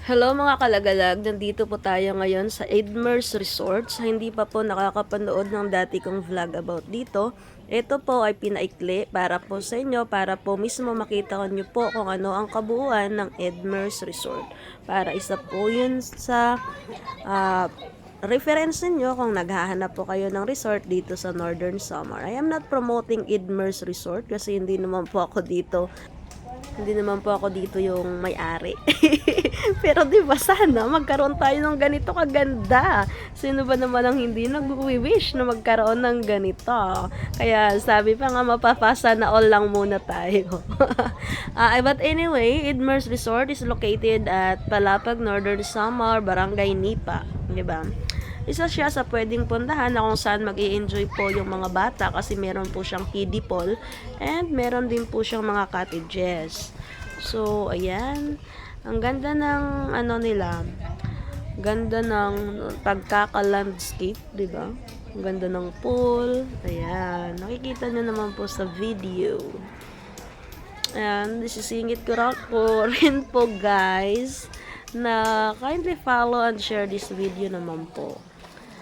Hello mga kalagalag, nandito po tayo ngayon sa Edmers Resort. Sa hindi pa po nakakapanood ng dati kong vlog about dito, ito po ay pinaikli para po sa inyo, para po mismo makita nyo po kung ano ang kabuuan ng Edmers Resort. Para isa po yun sa reference ninyo kung naghahanap po kayo ng resort dito sa Northern Samar. I am not promoting Edmers Resort kasi hindi naman po ako dito yung may-ari. Pero 'di ba sana magkaroon tayo ng ganito kaganda. Sino ba naman ang hindi nag-wish na magkaroon ng ganito? Kaya sabi pa nga mapapasa na all lang muna tayo. But anyway, Edmers Resort is located at Palapag, Northern Samar, Barangay Nipa, 'di ba? Isa siya sa pwedeng puntahan na kung saan mag-i-enjoy po yung mga bata kasi meron po siyang kiddie pool and meron din po siyang mga cottages. So, ayan. Ang ganda ng nila. Ganda ng pagkaka-landscape, 'di ba? Ang ganda ng pool. Ayan. Nakikita niyo naman po sa video. And sisingit ko rin po guys na kindly follow and share this video naman po.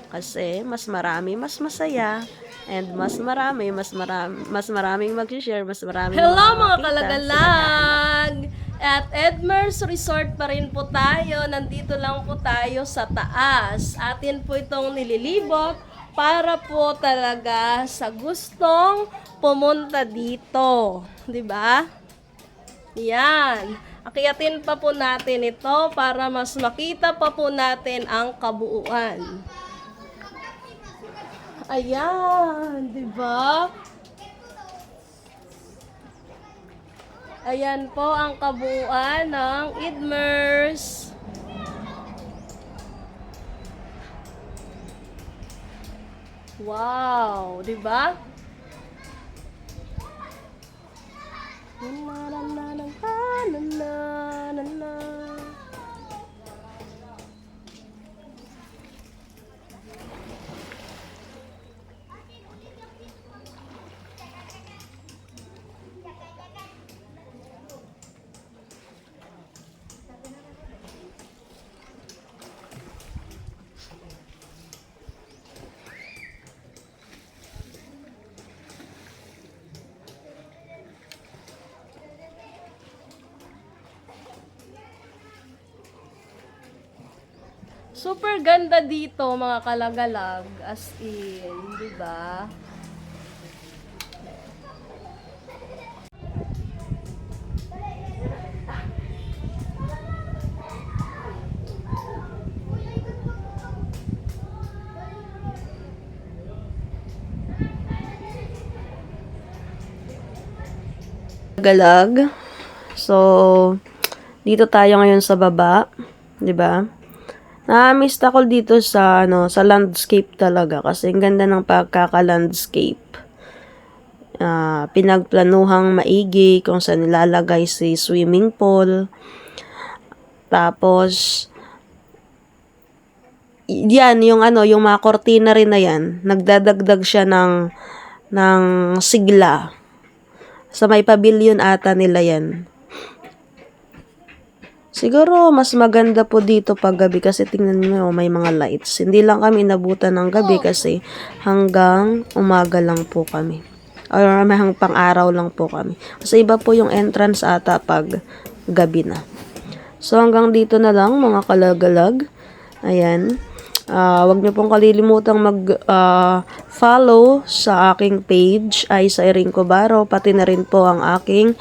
Kasi mas marami, mas masaya, and mas maraming mag-share, mas maraming Hello mga makakita kalagalag! At Edmers Resort pa rin po tayo. Nandito lang po tayo sa taas. Atin po itong nililibot para po talaga sa gustong pumunta dito. 'Di ba? Yan. Akyatin pa po natin ito para mas makita pa po natin ang kabuuan. Ayan, 'di ba? Ayan po ang kabuuan ng Edmers. Wow, 'di ba? Super ganda dito mga kalagalag, as in, 'di ba? Galag. So, dito tayo ngayon sa baba, 'di ba? Na-miss ako dito sa sa landscape talaga kasi ang ganda ng pagkaka-landscape. Pinagplanuhang maigi kung saan nilalagay si swimming pool. Tapos yan yung yung mga kortina rin na yan, nagdadagdag siya ng sigla. Sa may pavilion ata nila yan. Siguro, mas maganda po dito pag gabi kasi tingnan nyo, may mga lights. Hindi lang kami inabutan ng gabi kasi hanggang umaga lang po kami. Or hanggang pang-araw lang po kami. Kasi iba po yung entrance ata pag gabi na. So, hanggang dito na lang mga kalagalag. Ayan. Wag niyo pong kalilimutang mag-follow sa aking page ay sa Erin Cobaro. Pati na rin po ang aking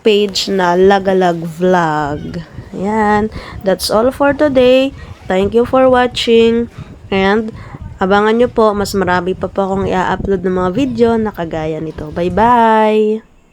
page na Lagalag Vlog. Ayan. That's all for today. Thank you for watching. And abangan nyo po, mas marami pa po akong i-upload ng mga video na kagaya nito. Bye-bye!